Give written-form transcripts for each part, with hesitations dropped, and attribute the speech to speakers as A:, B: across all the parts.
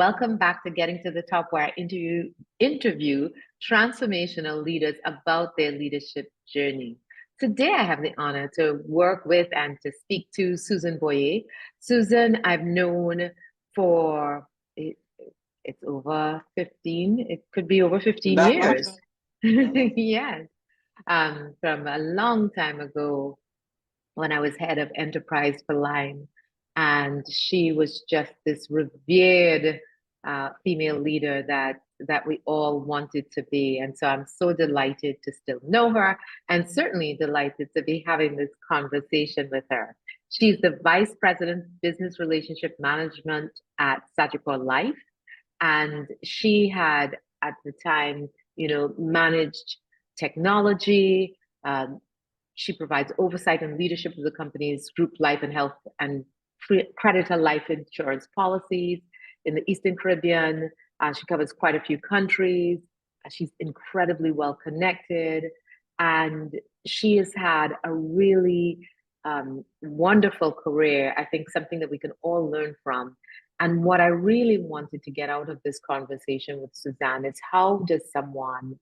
A: Welcome back to Getting to the Top, where I interview transformational leaders about their leadership journey. Today, I have the honor to work with and to speak to Susan Boyea. Susan, I've known for it's over 15, it could be over 15
B: That much?
A: years. Yes, from a long time ago when I was head of enterprise for Line. And she was just this revered female leader that we all wanted to be. And so I'm so delighted to still know her and certainly delighted to be having this conversation with her. She's the Vice President, Business Relationship Management at Sagicor Life. And she had, at the time, managed technology. She provides oversight and leadership of the company's group life and health and creditor life insurance policies in the Eastern Caribbean. She covers quite a few countries. She's incredibly well connected. And she has had a really wonderful career. I think something that we can all learn from. And what I really wanted to get out of this conversation with Suzanne is how does someone,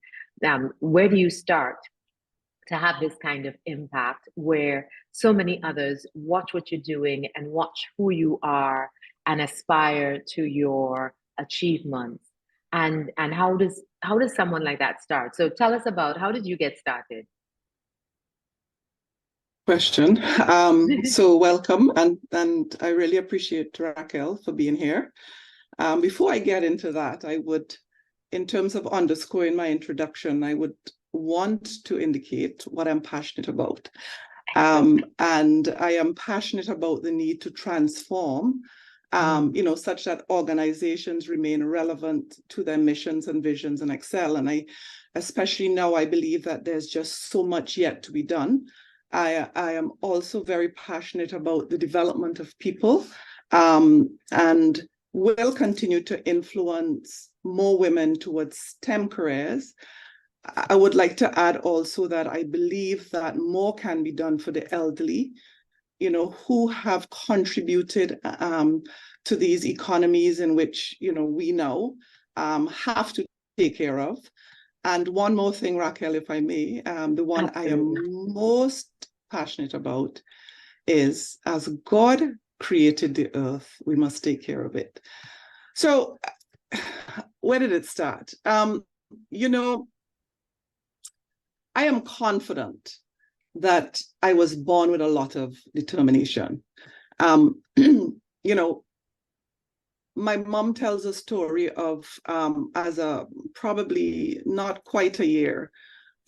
A: where do you start to have this kind of impact where so many others watch what you're doing and watch who you are and aspire to your achievements? And how does someone like that start? So tell us about, how did you get started?
B: Question. So welcome, and I really appreciate Racquel for being here. Before I get into that, I would, in terms of underscoring my introduction, I would want to indicate what I'm passionate about. And I am passionate about the need to transform, such that organizations remain relevant to their missions and visions and excel. And especially now, I believe that there's just so much yet to be done. I am also very passionate about the development of people, and will continue to influence more women towards STEM careers. I would like to add also that I believe that more can be done for the elderly, who have contributed to these economies in which, we now have to take care of. And one more thing, Racquel, if I may, the one Absolutely. I am most passionate about is, as God created the earth, we must take care of it. So where did it start? I am confident that I was born with a lot of determination. My mom tells a story of, as a probably not quite a year,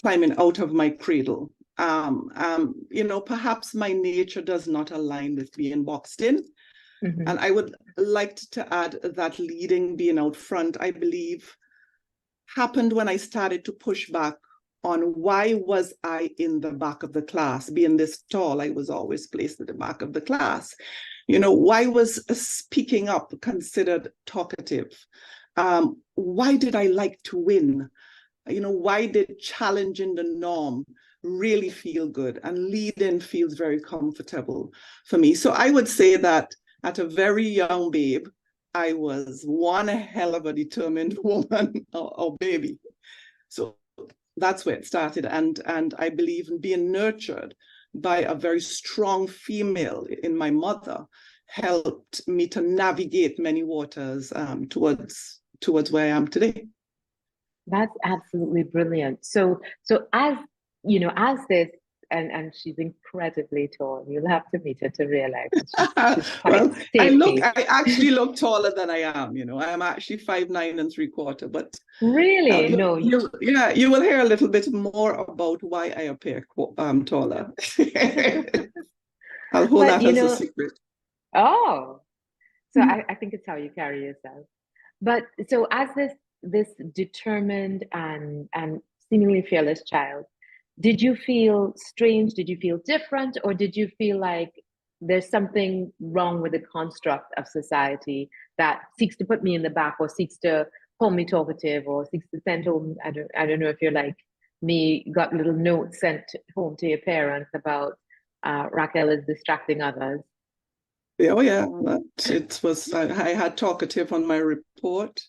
B: climbing out of my cradle. Perhaps my nature does not align with being boxed in. Mm-hmm. And I would like to add that leading, being out front, I believe, happened when I started to push back on why was I in the back of the class. Being this tall, I was always placed at the back of the class. Why was speaking up considered talkative? Why did I like to win? Why did challenging the norm really feel good? And leading feels very comfortable for me. So I would say that at a very young babe, I was one hell of a determined woman or baby. So that's where it started. And I believe in being nurtured by a very strong female in my mother helped me to navigate many waters towards where I am today.
A: That's absolutely brilliant. So as as this, and she's incredibly tall. You'll have to meet her to realize she's
B: well, I actually look taller than I am. I am actually 5'9"3/4. But
A: really, no,
B: you will hear a little bit more about why I appear taller. I'll hold that as a secret.
A: Oh, so I think it's how you carry yourself. But so as this determined and seemingly fearless child, did you feel strange? Did you feel different? Or did you feel like there's something wrong with the construct of society that seeks to put me in the back or seeks to hold me talkative or seeks to send home? I don't know if you're like me, got little notes sent home to your parents about Racquel is distracting others.
B: Oh yeah, it was. I had talkative on my report.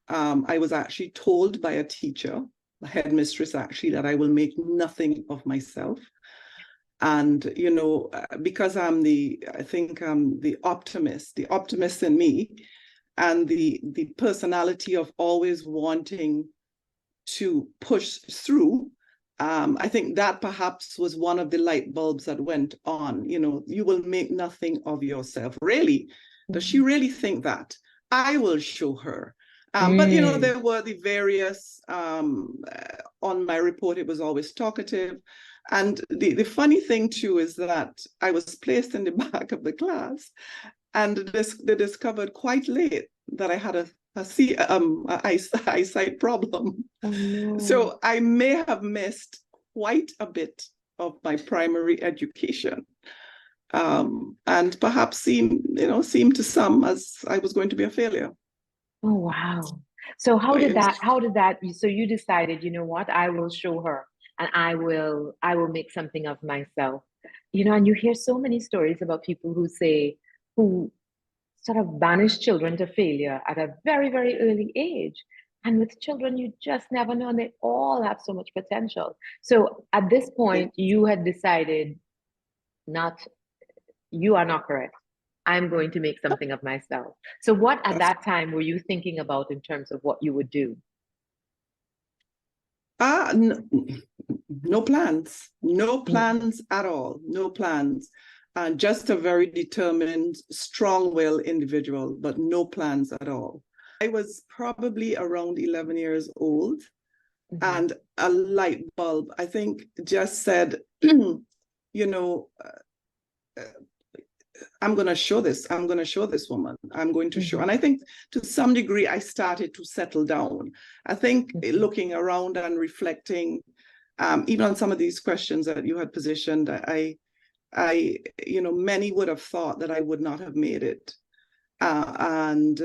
B: I was actually told by a teacher, a headmistress actually, that I will make nothing of myself. And, because I think I'm the optimist in me, and the personality of always wanting to push through. I think that perhaps was one of the light bulbs that went on. You will make nothing of yourself. Really? Does she really think that? I will show her. But
A: Mm.
B: there were the various on my report, it was always talkative. And the funny thing too is that I was placed in the back of the class, and they discovered quite late that I had a eyesight problem.
A: Oh no.
B: So I may have missed quite a bit of my primary education. And perhaps seemed to some as I was going to be a failure.
A: Oh wow. So
B: But yes.
A: so you decided, you know what, I will show her and I will make something of myself. And you hear so many stories about people who sort of banish children to failure at a very, very early age. And with children, you just never know, and they all have so much potential. So at this point, you had decided not, you are not correct. I'm going to make something of myself. So what at
B: That's
A: that time were you thinking about in terms of what you would do?
B: ah no, no plans, no
A: Mm,
B: plans at all, no plans. And just a very determined, strong-willed individual, but no plans at all. I was probably around 11 years old,
A: mhm,
B: and a light bulb, I think, just said, you know, I'm going to show this. I'm going to show this woman. I'm going to show.
A: mhm,
B: And I think to some degree, I started to settle down. I think
A: mhm,
B: looking around and reflecting, even on some of these questions that you had positioned, many would have thought that I would not have made it. And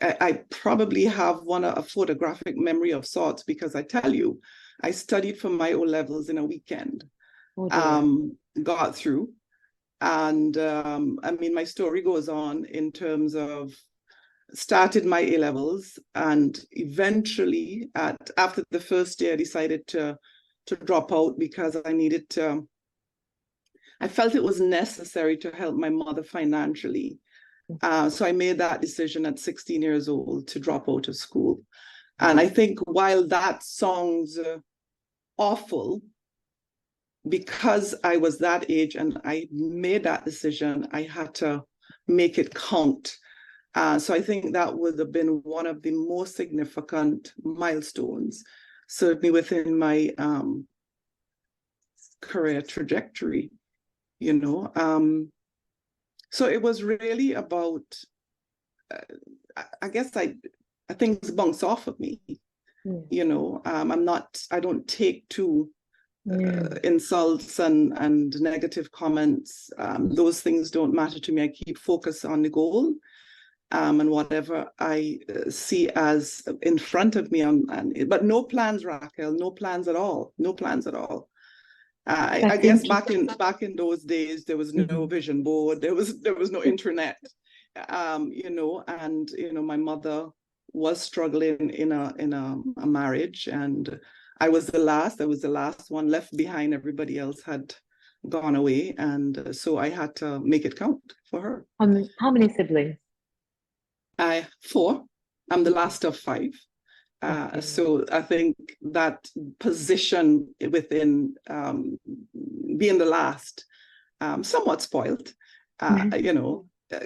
B: I probably have a photographic memory of sorts, because I tell you, I studied for my O levels in a weekend,
A: oh dear.
B: got through. And I mean, my story goes on in terms of started my A levels, and eventually, after the first year, I decided to drop out because I needed to. I felt it was necessary to help my mother financially. So I made that decision at 16 years old to drop out of school. And I think while that sounds awful, because I was that age and I made that decision, I had to make it count. So I think that would have been one of the most significant milestones, certainly within my career trajectory, you know. So it was really about, I guess things bounce off of me,
A: Mm,
B: I don't take to
A: mm,
B: insults and negative comments. Those things don't matter to me. I keep focused on the goal, and whatever I see as in front of me. But no plans, Racquel, no plans at all. No plans at all. I
A: That's
B: guess
A: interesting.
B: back in those days, there was no
A: Mhm,
B: vision board. There was no internet. And my mother was struggling in a marriage, and I was the last one left behind. Everybody else had gone away, and so I had to make it count for her.
A: how many siblings?
B: Four. I'm the
A: Okay.
B: last of five.
A: Okay.
B: So I think that position within being the last, somewhat spoiled,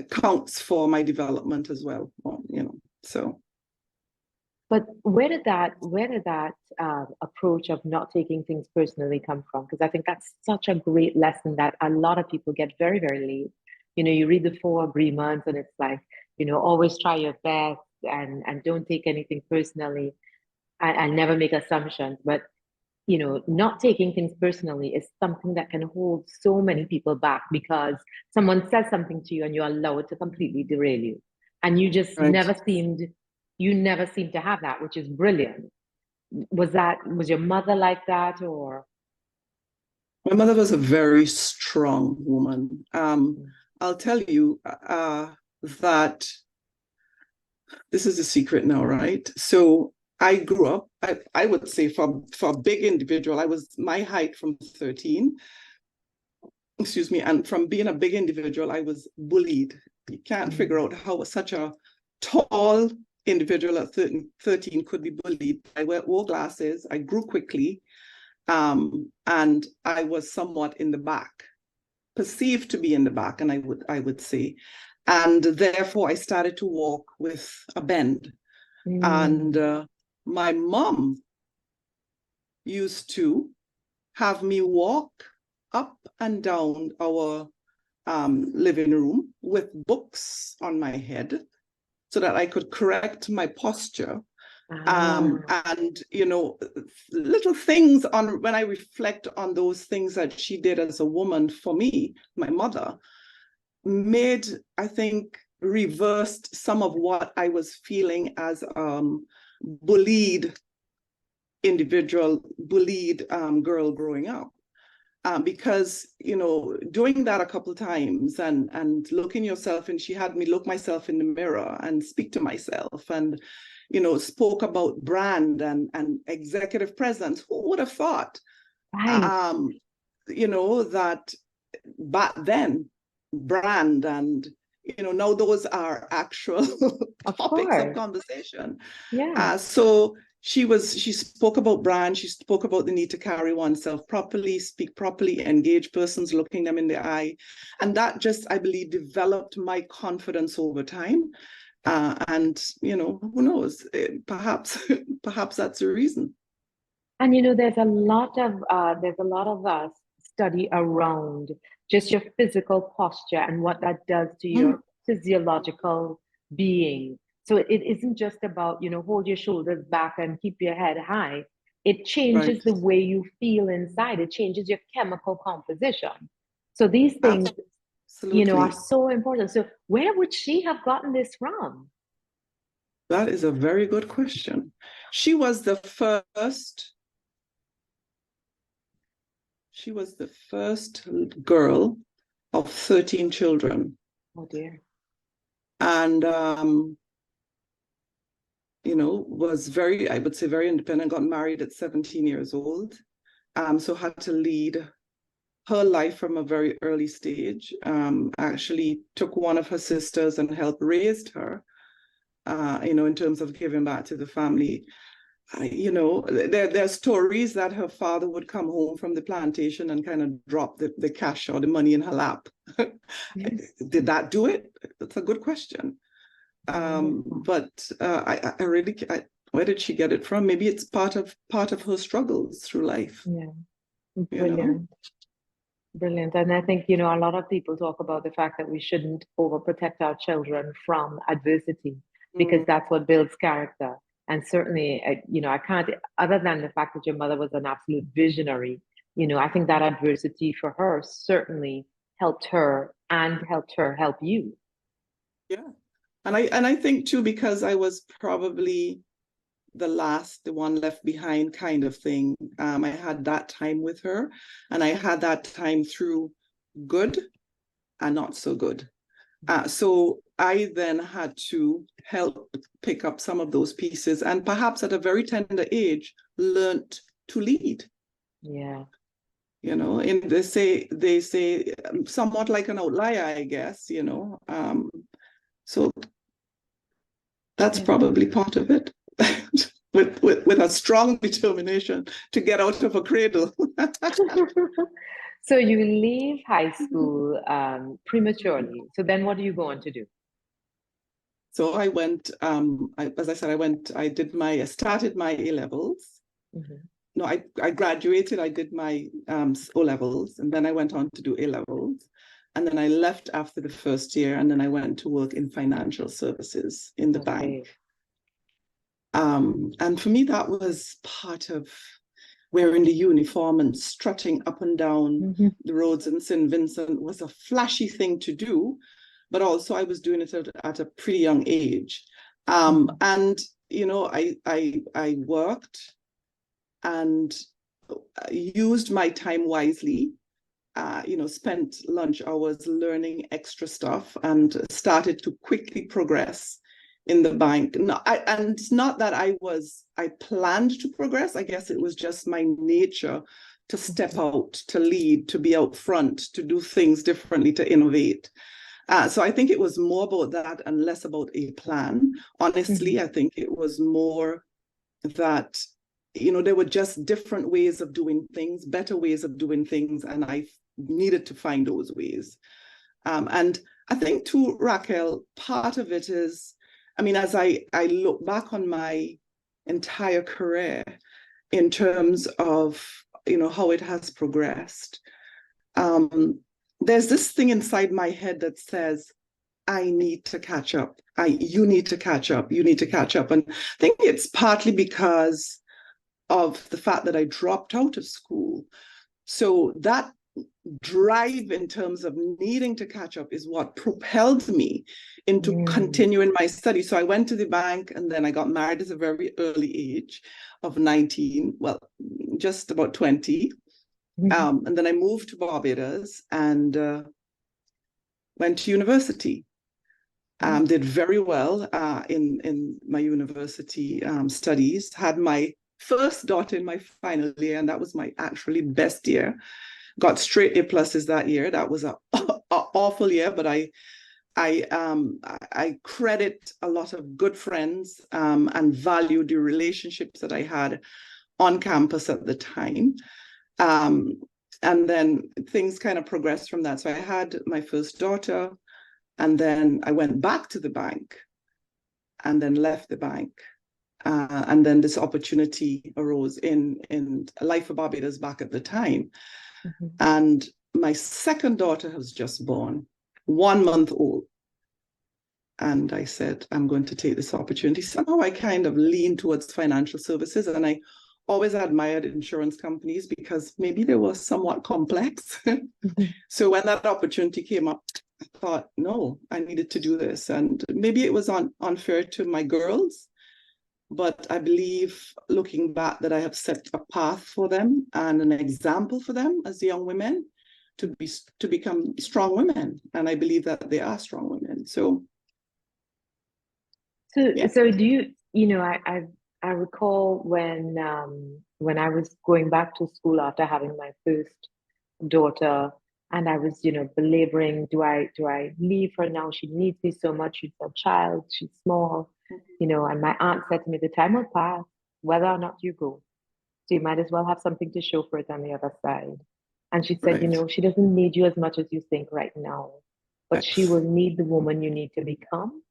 B: counts for my development as well. So.
A: But where did that approach of not taking things personally come from? Because I think that's such a great lesson that a lot of people get very, very late. You read the 4 agreements and it's like, always try your best and don't take anything personally and never make assumptions. But not taking things personally is something that can hold so many people back because someone says something to you and you allow it to completely derail you. And
B: Right.
A: you never seemed to have that, which is brilliant. Was your mother like that or?
B: My mother was a very strong woman. I'll tell you that this is a secret now, right? So I grew up, I would say for a big individual, my height from 13, excuse me, and from being a big individual, I was bullied. You can't figure out how such a tall individual at 13 could be bullied. I wore glasses, I grew quickly, and I was somewhat in the back, perceived to be in the back, and I would say. And therefore, I started to walk with a bend. And my mom used to have me walk up and down our living room with books on my head so that I could correct my posture. And, little things when I reflect on those things that she did as a woman for me, my mother, I think, reversed some of what I was feeling as bullied individual, bullied girl growing up. Because, doing that a couple of times and looking yourself, and she had me look myself in the mirror and speak to myself and, spoke about brand and executive presence. Who would have thought,
A: Right.
B: that back then, brand and, now those are actual
A: Of
B: topics of
A: course.
B: conversation.
A: Yeah.
B: So she spoke about brand. She spoke about the need to carry oneself properly, speak properly, engage persons, looking them in the eye. And that just, I believe, developed my confidence over time. And, who knows, perhaps, perhaps that's the reason.
A: And there's a lot of study around just your physical posture and what that does to
B: Mm,
A: your physiological being. So it isn't just about, hold your shoulders back and keep your head high. It changes
B: right.
A: the way you feel inside. It changes your chemical composition. So these things, are
B: Absolutely.
A: so important. So where would she have gotten this from?
B: That is a very good question. She was the first She was the first girl of 13 children.
A: Oh dear.
B: And, was very, I would say, very independent, got married at 17 years old. So had to lead her life from a very early stage. Actually took one of her sisters and helped raise her, in terms of giving back to the family. There are stories that her father would come home from the plantation and kind of drop the cash or the money in her lap. Did that do it? That's a good question. But I really, where did she get it from? Maybe it's part of her struggles through life.
A: Yeah.
B: You know.
A: Brilliant. Brilliant. And I think, a lot of people talk about the fact that we shouldn't overprotect our children from adversity because
B: Mm,
A: that's what builds character. And certainly, I can't, other than the fact that your mother was an absolute visionary, I think that adversity for her certainly helped her and helped her help you.
B: yeah, and I think too, because I was probably the one left behind kind of thing. I had that time with her, and I had that time through good and not so good. So I then had to help pick up some of those pieces, and perhaps at a very tender age, learned to lead.
A: Yeah.
B: And they say somewhat like an outlier, I guess. So that's
A: Yeah.
B: probably part of it. with a strong determination to get out of a cradle.
A: So you leave high school prematurely. So then what do you go on to do?
B: So I went, as I said, I started my A levels.
A: Mhm.
B: No, I graduated, I did my O levels, and then I went on to do A levels. And then I left after the first year, and then I went to work in financial services in the bank.
A: Okay.
B: And for me, that was part of wearing the uniform and strutting up and down
A: Mhm.
B: the roads in St. Vincent was a flashy thing to do, but also I was doing it at a pretty young age. And I worked and used my time wisely. spent lunch hours learning extra stuff and started to quickly progress in the bank. No, and it's not that I planned to progress. I guess it was just my nature to step out, to lead, to be out front, to do things differently, to innovate. So I think it was more about that and less about a plan. Honestly, I think it was more that, there were just different ways of doing things, better ways of doing things, and I needed to find those ways. And I think too, Racquel, part of it is, as I look back on my entire career in terms of, how it has progressed, there's this thing inside my head that says, I need to catch up. You need to catch up. You need to catch up. And I think it's partly because of the fact that I dropped out of school. So that drive in terms of needing to catch up is what propelled me into continuing my study. So I went to the bank, and then I got married at a very early age of 19, well, just about 20. And then I moved to Barbados and went to university. Did very well in my university studies. Had my first daughter in my final year, and that was my actually best year. Got straight A+ that year. That was an awful year, but I credit a lot of good friends and value the relationships that I had on campus at the time. And then things kind of progressed from that. So I had my first daughter, and then I went back to the bank and then left the bank. And then this opportunity arose in Life for Barbados back at the time. And my second daughter was just born, 1 month old. And I said, I'm going to take this opportunity. Somehow I kind of leaned towards financial services, and I always admired insurance companies because maybe they were somewhat complex. So when that opportunity came up, I thought, no, I needed to do this. And maybe it was unfair to my girls, but I believe, looking back, that I have set a path for them and an example for them as young women to become strong women. And I believe that they are strong women. So
A: do you, I recall when I was going back to school after having my first daughter, and I was, belaboring, do I leave her now? She needs me so much. She's a child, she's small, and my aunt said to me, the time will pass, whether or not you go. So you might as well have something to show for it on the other side. And she said, she doesn't need you as much as you think right now, but she will need the woman you need to become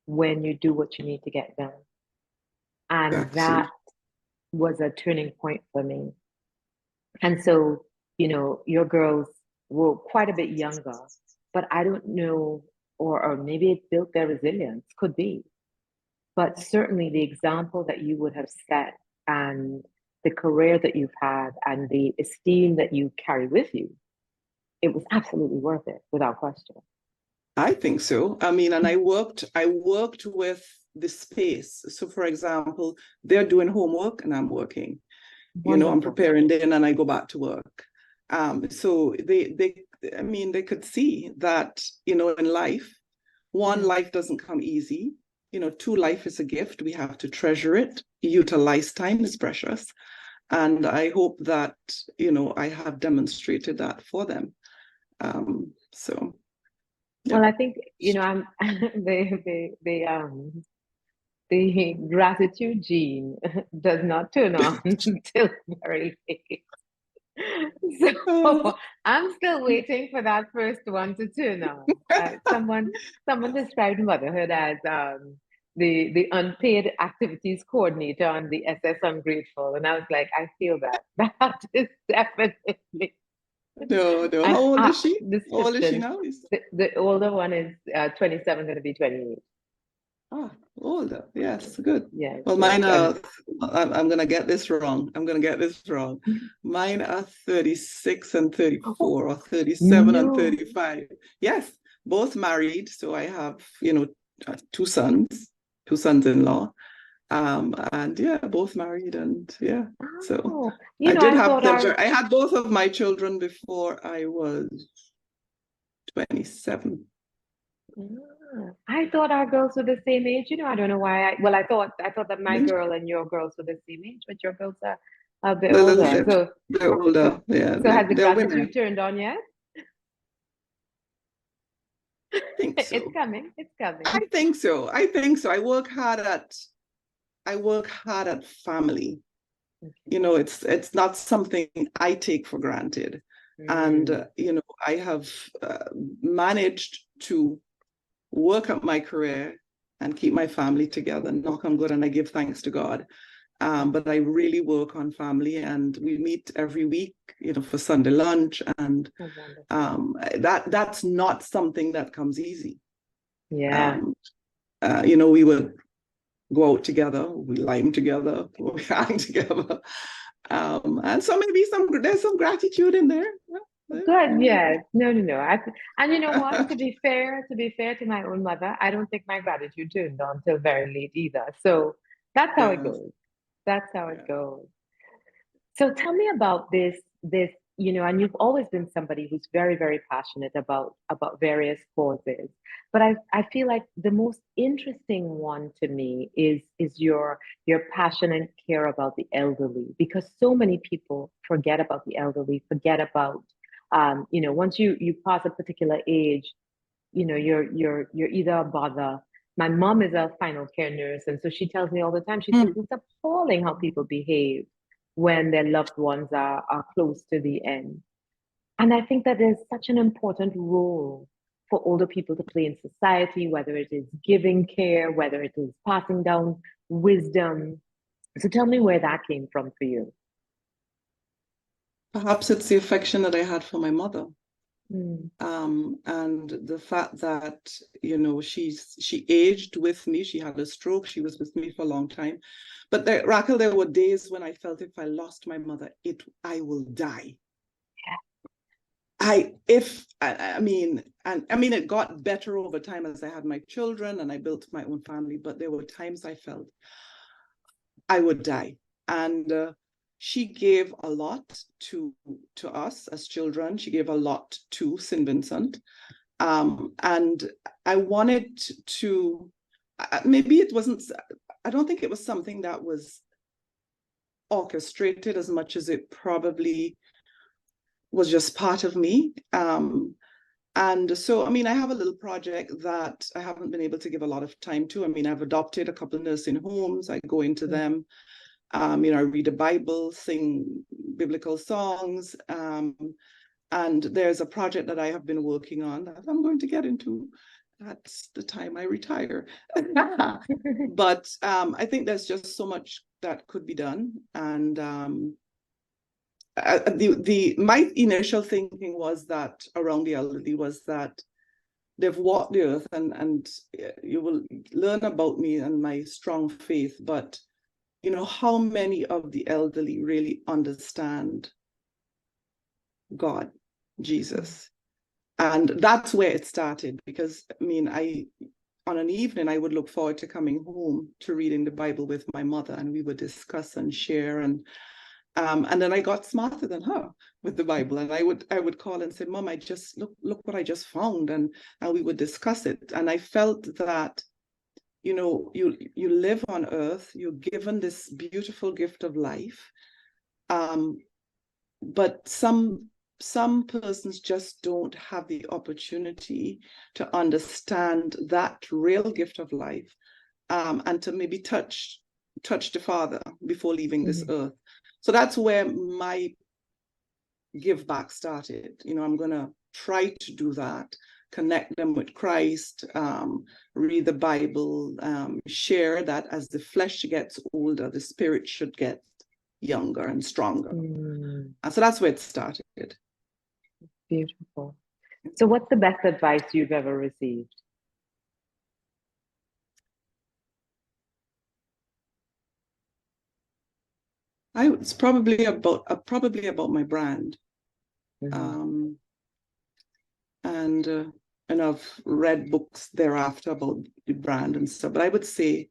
A: when you do what you need to get done. And that was a turning point for me. And so, your girls were quite a bit younger, but I don't know, or maybe it built their resilience, could be. But certainly the example that you would have set, and the career that you've had, and the esteem that you carry with you, it was absolutely worth it, without question.
B: I think so. And I worked with the space. So for example, they're doing homework and I'm working. Wonderful. I'm preparing dinner and I go back to work. So they could see that, in life, one, life doesn't come easy. Two, life is a gift. We have to treasure it. Utilize time is precious. And I hope that, I have demonstrated that for them. So. Yeah.
A: Well, I think, I'm the gratitude gene does not turn on until very late. So I'm still waiting for that first one to turn on. Someone described motherhood as the unpaid activities coordinator on the SS Ungrateful, and I was like, I feel that. That is definitely.
B: No. How old is she? How old is she now?
A: The older one is 27, going to be 28.
B: Ah, older. Yes, good.
A: Yeah.
B: Well, mine are, I'm going to get this wrong. Mine are 36 and 34, or 37 and 35. Yes, both married. So I have, two sons-in-law. And yeah, both married, and yeah. So
A: Oh,
B: I did
A: I
B: have
A: thought
B: pleasure. I had both of my children before I was 27.
A: I thought our girls were the same age. I don't know why. Well, I thought that my
B: Yeah.
A: girl and your girls were the same age, but your girls are a bit
B: They're,
A: older.
B: they're,
A: So,
B: they're
A: so,
B: older. Yeah,
A: so has the
B: they're women.
A: gratitude turned on yet?
B: I think
A: It's
B: so.
A: coming. It's coming.
B: I think so. I think so. I work hard at family.
A: Okay.
B: You know, it's not something I take for granted. And
A: Mm,
B: you know, I have managed to work up my career and keep my family together, knock on wood, and I give thanks to God. But I really work on family, and we meet every week, you know, for Sunday lunch, and
A: oh, wonderful.
B: that's not something that comes easy.
A: Yeah.
B: Um, you know, we would go out together, we lime together, we hang together, and so maybe there's some gratitude in there.
A: Good. Yeah. No, no, no. And you know what? To be fair to my own mother, I don't think my gratitude turned on till very late either. So that's how it
B: Yes,
A: goes. That's how it
B: yeah.
A: goes. So tell me about this, and you've always been somebody who's very, very passionate about various causes. But I feel like the most interesting one to me is your passion and care about the elderly, because so many people forget about the elderly, forget about once you pass a particular age, you're either a bother. My mom is a final care nurse, and so she tells me all the time, she says
B: Mm.
A: it's appalling how people behave when their loved ones are close to the end. And I think that there's such an important role for older people to play in society, whether it is giving care, whether it is passing down wisdom. So tell me where that came from for you.
B: Perhaps it's the affection that I had for my mother.
A: Mm,
B: And the fact that, you know, she aged with me. She had a stroke. She was with me for a long time. But Racquel, there were days when I felt if I lost my mother, I will die. I mean, and I mean, it got better over time as I had my children and I built my own family. But there were times I felt I would die. And she gave a lot to us as children. She gave a lot to St. Vincent. And I wanted to, maybe it wasn't, I don't think it was something that was orchestrated as much as it probably was just part of me. And so, I mean, I have a little project that I haven't been able to give a lot of time to. I mean, I've adopted a couple of nursing homes. I go into
A: mm,
B: them. You know, I read the Bible, sing biblical songs. And there's a project that I have been working on that I'm going to get into. That's the time I retire. But I think there's just so much that could be done. And my initial thinking was that around the elderly was that they've walked the earth, and you will learn about me and my strong faith. But you know, how many of the elderly really understand God, Jesus? And that's where it started, because I mean, on an evening I would look forward to coming home to reading the Bible with my mother, and we would discuss and share, and then I got smarter than her with the Bible, and I would call and say, Mom, I just look what I just found, and we would discuss it. And I felt that, you know, you live on earth, you're given this beautiful gift of life, but some persons just don't have the opportunity to understand that real gift of life, and to maybe touch the Father before leaving this
A: mhm,
B: earth. So that's where my give back started. You know, I'm gonna try to do that, connect them with Christ, read the Bible, share that as the flesh gets older, the spirit should get younger and stronger.
A: mm.
B: And so that's where it started.
A: Beautiful. So what's the best advice you've ever received?
B: It's probably about my brand,
A: Mhm,
B: um, and and I've read books thereafter about the brand and stuff. But I would say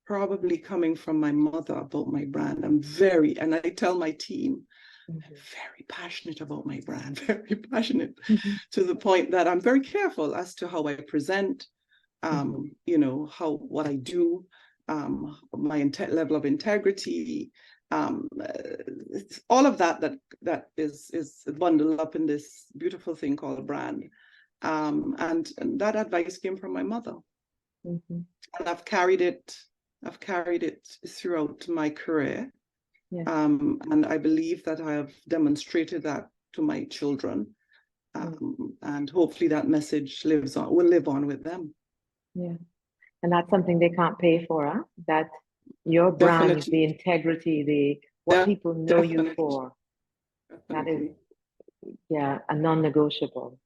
B: probably coming from my mother about my brand. And I tell my team, I'm very passionate about my brand, very passionate, to the point that I'm very careful as to how I present, what I do, my level of integrity, all of that is bundled up in this beautiful thing called a brand. And that advice came from my mother. And I've carried it throughout my career.
A: Yeah.
B: And I believe that I have demonstrated that to my children. And hopefully that message will live on with them.
A: Yeah. And that's something they can't pay for, huh? That your brand,
B: Definitely.
A: the integrity, what people know you for.
B: Definitely.
A: That is, a non-negotiable.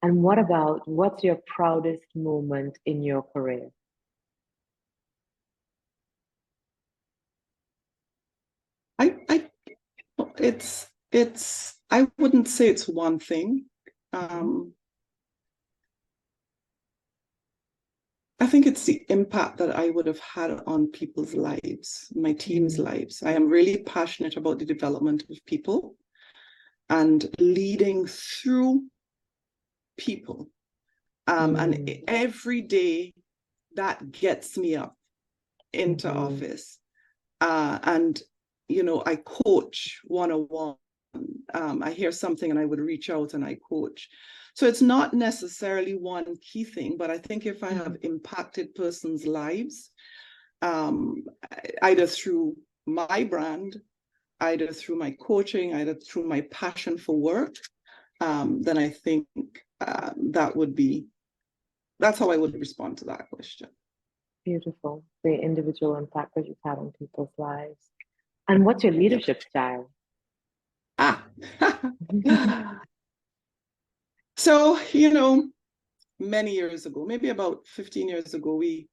A: And what's your proudest moment in your career?
B: I wouldn't say it's one thing. I think it's the impact that I would have had on people's lives, my team's lives. I am really passionate about the development of people and leading through people. And every day that gets me up into office. And, I coach one-on-one. I hear something and I would reach out and I coach. So it's not necessarily one key thing, but I think if I have impacted persons' lives, either through my brand, either through my coaching, either through my passion for work, then I think that's how I would respond to that question.
A: Beautiful. The individual impact that you've had on people's lives. And what's your leadership style?
B: So, many years ago, maybe about 15 years ago, we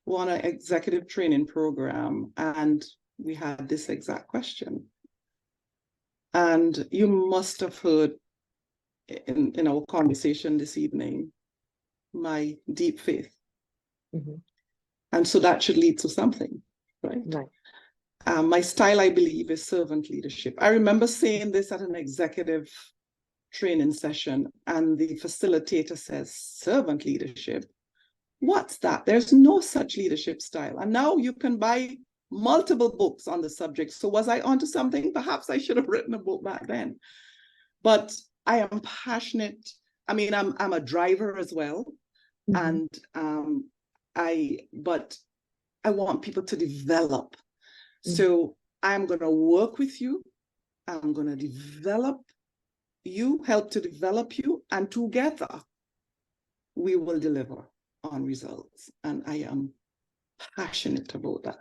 B: won an executive training program and we had this exact question. And you must have heard in our conversation this evening, my deep faith. And so that should lead to something, right? My style, I believe, is servant leadership. I remember saying this at an executive training session, and the facilitator says, servant leadership? What's that? There's no such leadership style. And now you can buy multiple books on the subject. So was I onto something? Perhaps I should have written a book back then. But I am passionate. I mean, I'm a driver as well. And but I want people to develop. So I'm going to work with you. I'm going to develop you, help to develop you, and together we will deliver on results. And I am passionate about that.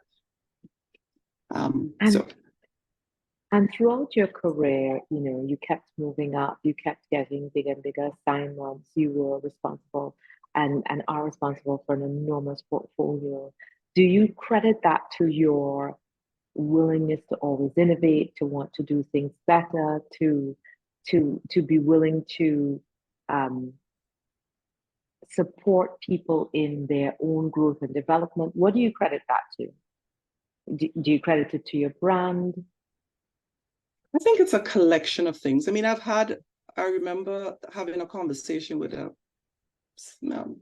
A: And throughout your career, you kept moving up, you kept getting bigger and bigger assignments. You were responsible and are responsible for an enormous portfolio. Do you credit that to your willingness to always innovate, to want to do things better, to be willing to support people in their own growth and development? What do you credit that to? Do you credit it to your brand?
B: I think it's a collection of things. I mean, I remember having a conversation with a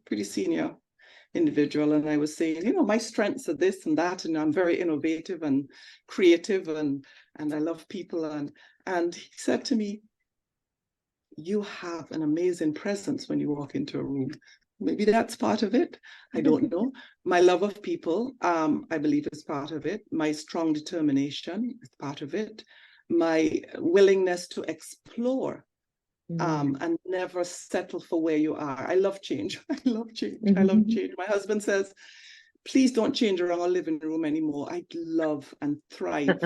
B: pretty senior individual, and I was saying, my strengths are this and that, and I'm very innovative and creative, and I love people. And he said to me, you have an amazing presence when you walk into a room. Maybe that's part of it. I don't know. My love of people, I believe, is part of it. My strong determination is part of it. My willingness to explore and never settle for where you are. I love change. I love change. I love change. My husband says, please don't change around our living room anymore. I love and thrive.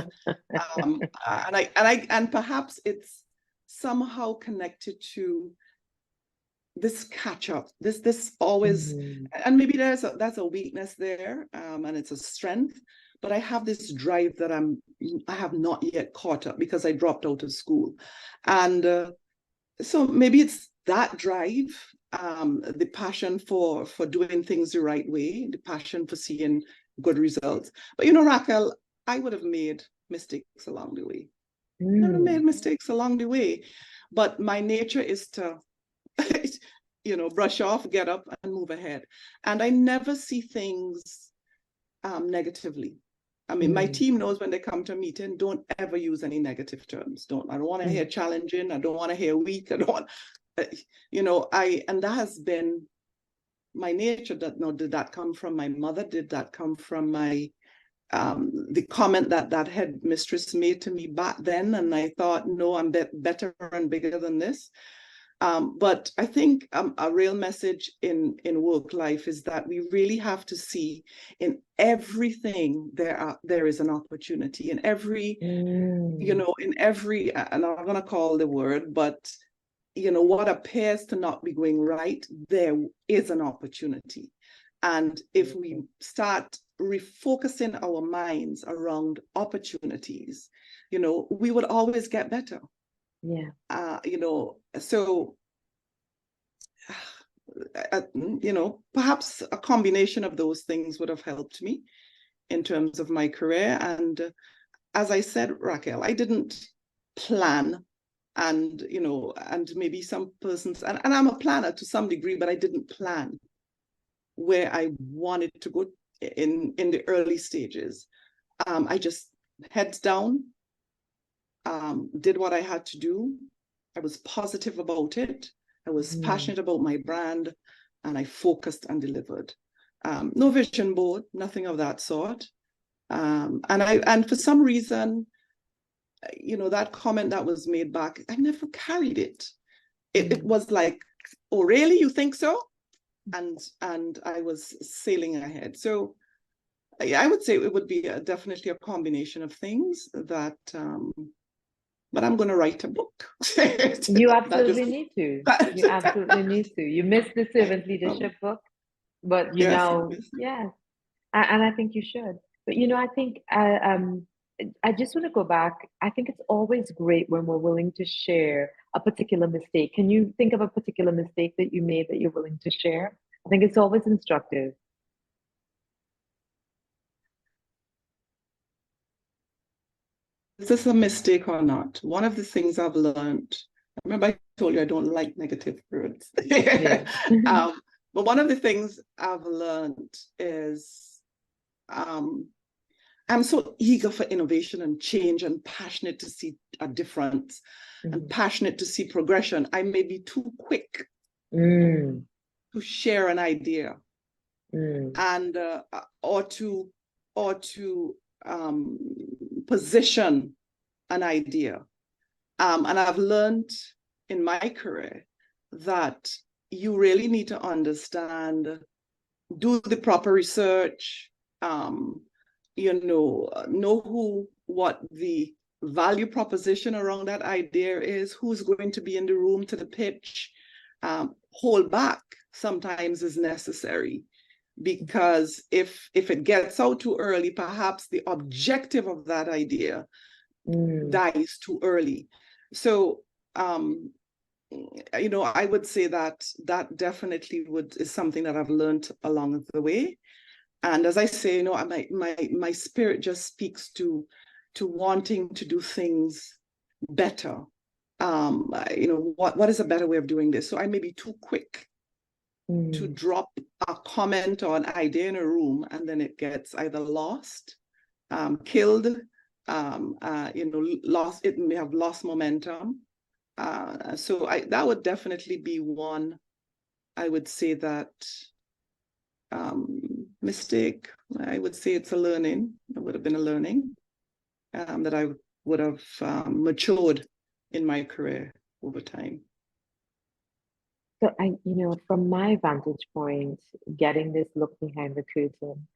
B: And perhaps it's somehow connected to this catch up, this always, and maybe that's a weakness there, and it's a strength, but I have this drive that I have not yet caught up because I dropped out of school. And so maybe it's that drive the passion for doing things the right way, the passion for seeing good results. But Racquel, I would have made mistakes along the way. I would have made mistakes along the way. But my nature is to, brush off, get up, and move ahead. And I never see things negatively. I mean, my team knows when they come to a meeting, don't ever use any negative terms. I don't want to hear challenging. I don't want to hear weak. I don't want, and that has been my nature. Did that come from my mother? Did that come from my, the comment that headmistress made to me back then? And I thought, no, I'm better and bigger than this. But I think a real message in work life is that we really have to see in everything there is an opportunity. In every, in every, and I'm going to call the word, but what appears to not be going right, there is an opportunity. And if we start refocusing our minds around opportunities, we would always get better.
A: Yeah.
B: So, perhaps a combination of those things would have helped me in terms of my career. And as I said, Racquel, I didn't plan, and maybe some persons, and I'm a planner to some degree, but I didn't plan where I wanted to go in the early stages. I just heads down, did what I had to do. I was positive about it. I was passionate about my brand, and I focused and delivered. No vision board, nothing of that sort. And for some reason, that comment that was made back, I never carried it. It was like, oh, really? You think so? And I was sailing ahead. So I would say it would be definitely a combination of things that, but I'm going to write a book.
A: You absolutely need to. You absolutely need to. You missed the servant leadership book, but yes, and I think you should. But I think I just want to go back. I think it's always great when we're willing to share a particular mistake. Can you think of a particular mistake that you made that you're willing to share? I think it's always instructive.
B: Is this a mistake or not? One of the things I've learned, I remember I told you I don't like negative words. But one of the things I've learned is I'm so eager for innovation and change and passionate to see a difference and passionate to see progression. I may be too quick to share an idea and or to position an idea. And I've learned in my career that you really need to understand, do the proper research, know what the value proposition around that idea is, who's going to be in the room to the pitch. Hold back sometimes is necessary, because if it gets out too early, perhaps the objective of that idea dies too early. So I would say that definitely is something that I've learned along the way. And as I say, my spirit just speaks to wanting to do things better. What is a better way of doing this? So I may be too quick to drop a comment or an idea in a room, and then it gets either lost, killed, lost. It may have lost momentum. So that would definitely be one. I would say that mistake. I would say it's a learning. It would have been a learning that I would have matured in my career over time.
A: So from my vantage point, getting this look behind the curtain,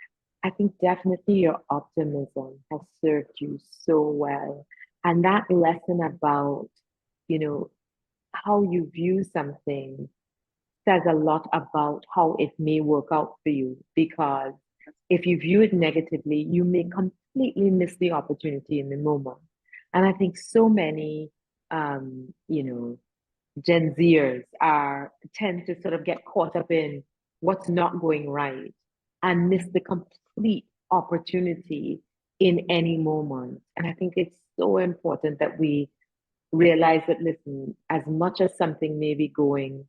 A: I think definitely your optimism has served you so well. And that lesson about, how you view something says a lot about how it may work out for you. Because if you view it negatively, you may completely miss the opportunity in the moment. And I think so many, Gen Zers are tend to sort of get caught up in what's not going right and miss the complete opportunity in any moment. And I think it's so important that we realize that, listen, as much as something may be going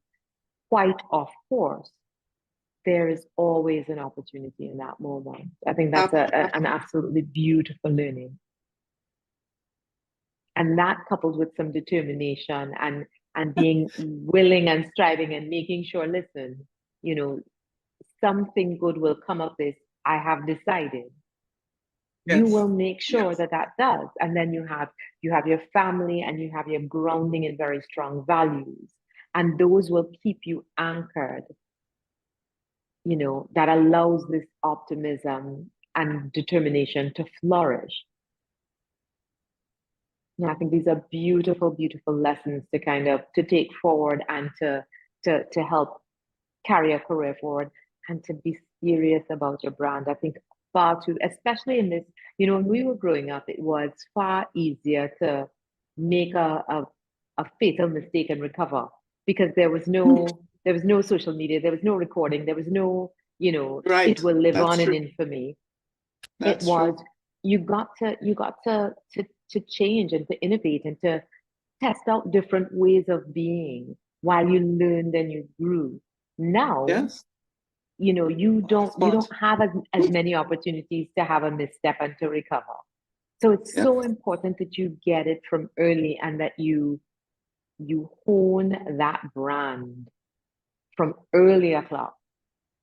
A: quite off course, there is always an opportunity in that moment. I think that's an absolutely beautiful learning. And that coupled with some determination and being willing and striving and making sure, listen, you know, something good will come of this. I have decided. You
B: Yes.
A: will make sure
B: Yes.
A: that that does, and then you have your family and you have your grounding in very strong values, and those will keep you anchored. That allows this optimism and determination to flourish. Yeah, I think these are beautiful, beautiful lessons to kind of to take forward and to help carry a career forward and to be serious about your brand. I think far too, especially in this, when we were growing up, it was far easier to make a fatal mistake and recover because there was no social media, there was no recording, there was no, it
B: Right.
A: will live
B: That's
A: on in
B: true.
A: infamy. It
B: That's
A: was
B: true.
A: you got to change and to innovate and to test out different ways of being while you learned and you grew. Now,
B: Yes.
A: you don't
B: Spot.
A: have as many opportunities to have a misstep and to recover. So it's
B: Yep.
A: so important that you get it from early and that you hone that brand from early o'clock.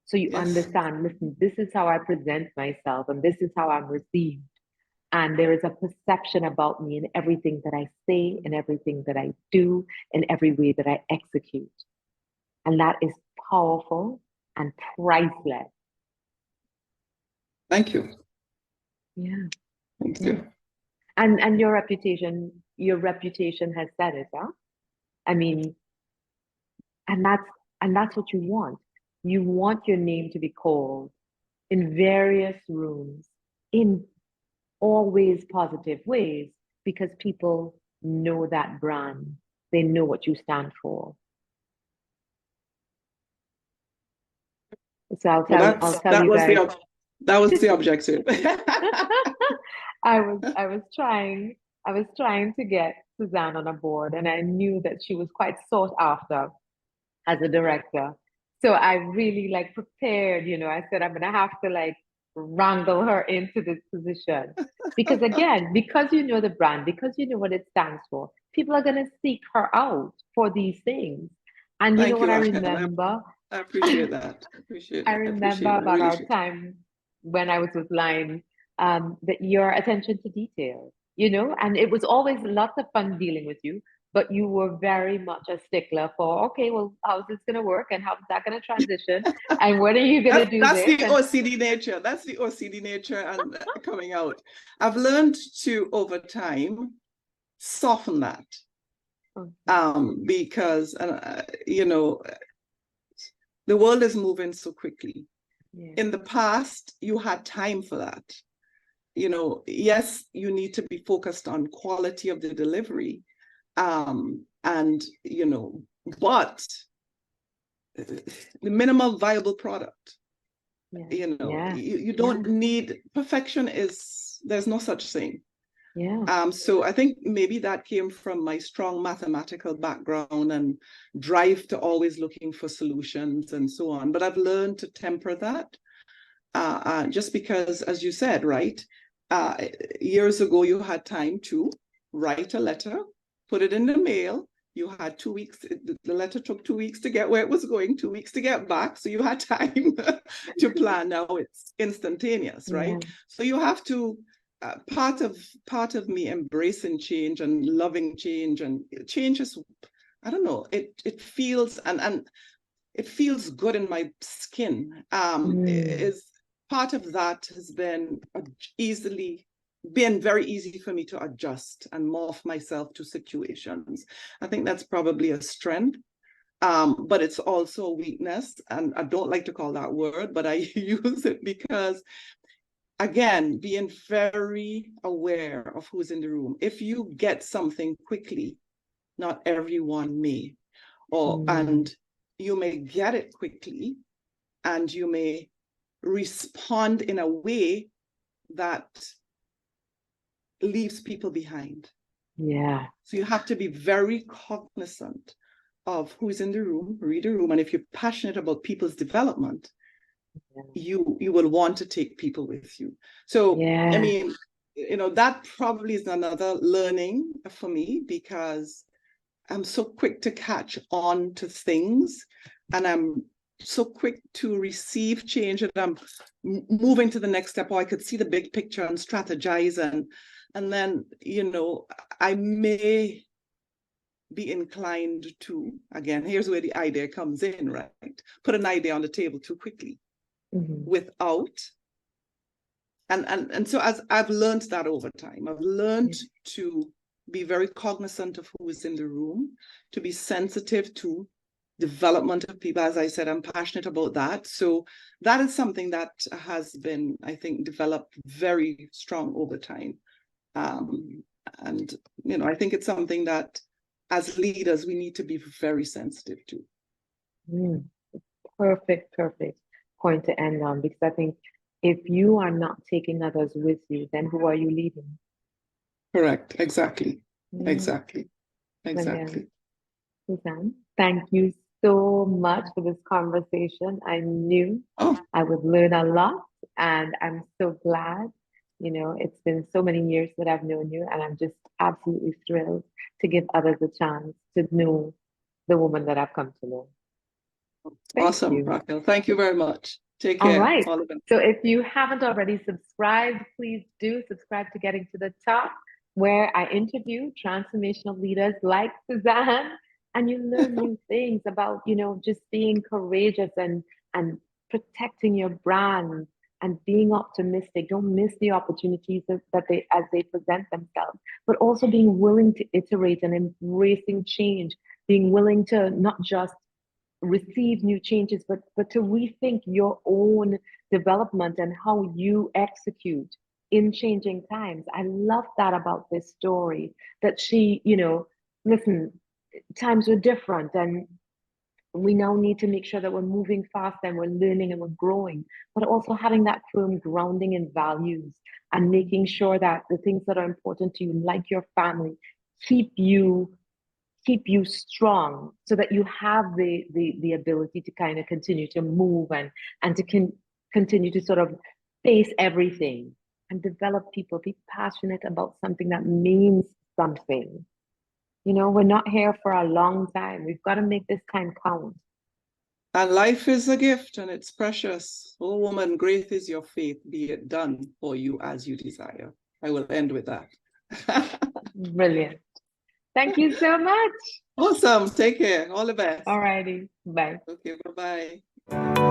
A: So you
B: Yes.
A: understand, listen, this is how I present myself and this is how I'm received. And there is a perception about me in everything that I say, in everything that I do, in every way that I execute. And that is powerful and priceless.
B: Thank you.
A: Yeah,
B: Thank
A: yeah.
B: you.
A: And your reputation has said it, huh? I mean, and that's what you want. You want your name to be called in various rooms in always positive ways because people know that brand. They know what you stand for. So I'll
B: Well,
A: tell I'll tell you guys.
B: that was the objective.
A: I was trying to get Suzanne on a board, and I knew that she was quite sought after as a director. So I really like prepared, I said I'm gonna have to like wrangle her into this position. Because again, because you know the brand, because you know what it stands for, people are gonna seek her out for these things. And you know
B: Thank
A: what
B: you,
A: I
B: Racquel.
A: remember?
B: I appreciate that. I appreciate
A: I
B: it. I
A: remember
B: appreciate it. I
A: about
B: really
A: our
B: should.
A: time when I was with Line, that your attention to detail, and it was always lots of fun dealing with you, but you were very much a stickler for, okay, well, how's this going to work and how's that going to transition? And when are you going to do
B: That's
A: this?
B: the OCD nature. That's the OCD nature and coming out. I've learned to, over time, soften that
A: Okay.
B: because, the world is moving so quickly.
A: Yeah.
B: In the past, you had time for that. Yes, you need to be focused on quality of the delivery. And, but the minimal viable product,
A: Yeah. Yeah.
B: you
A: Yeah.
B: don't need perfection there's no such thing.
A: Yeah.
B: So I think maybe that came from my strong mathematical background and drive to always looking for solutions and so on. But I've learned to temper that just because, as you said, right, years ago, you had time to write a letter, put it in the mail. You had 2 weeks, the letter took 2 weeks to get where it was going, 2 weeks to get back. So you had time to plan. Now it's instantaneous, right?
A: Yeah.
B: So you have to, part of me embracing change and loving change, and change is, I don't know, it feels and it feels good in my skin.
A: Mm.
B: Is part of that has been very easy for me to adjust and morph myself to situations. I think that's probably a strength, but it's also a weakness. And I don't like to call that word, but I use it because, again, being very aware of who's in the room. If you get something quickly, not everyone may. and you may get it quickly, and you may respond in a way that leaves people behind.
A: Yeah.
B: So you have to be very cognizant of who's in the room, read the room, and if you're passionate about people's development, you will want to take people with you. So, I mean, that probably is another learning for me, because I'm so quick to catch on to things, and I'm so quick to receive change, and I'm moving to the next step, or I could see the big picture and strategize, and then, I may be inclined to, again, here's where the idea comes in, right? Put an idea on the table too quickly without, and so as I've learned that over time, I've learned to be very cognizant of who is in the room, to be sensitive to development of people. As I said, I'm passionate about that. So that is something that has been, I think, developed very strong over time. And, I think it's something that as leaders, we need to be very sensitive to.
A: Perfect point to end on, because I think if you are not taking others with you, then who are you leading?
B: Correct. Exactly. Exactly.
A: Suzanne, thank you so much for this conversation. I knew I would learn a lot, and I'm so glad. It's been so many years that I've known you, and I'm just absolutely thrilled to give others a chance to know the woman that I've come to know.
B: Awesome, Racquel. Thank you very much. Take
A: care.
B: All
A: right. So if you haven't already subscribed, please do subscribe to Getting to the Top, where I interview transformational leaders like Suzanne, and you learn new things about, just being courageous and protecting your brand and being optimistic. Don't miss the opportunities that as they present themselves, but also being willing to iterate and embracing change, being willing to not just receive new changes, but to rethink your own development and how you execute in changing times. I love that about this story, that she, listen, times were different, and we now need to make sure that we're moving fast and we're learning and we're growing, but also having that firm grounding in values and making sure that the things that are important to you, like your family, keep you strong, so that you have the ability to kind of continue to move and to continue to sort of face everything and develop people, be passionate about something that means something. We're not here for a long time. We've got to make this time count.
B: And life is a gift, and it's precious. Oh, woman, great is your faith. Be it done for you as you desire. I will end with that.
A: Brilliant. Thank you so much.
B: Awesome. Take care. All the best.
A: All righty. Bye.
B: Okay, bye-bye.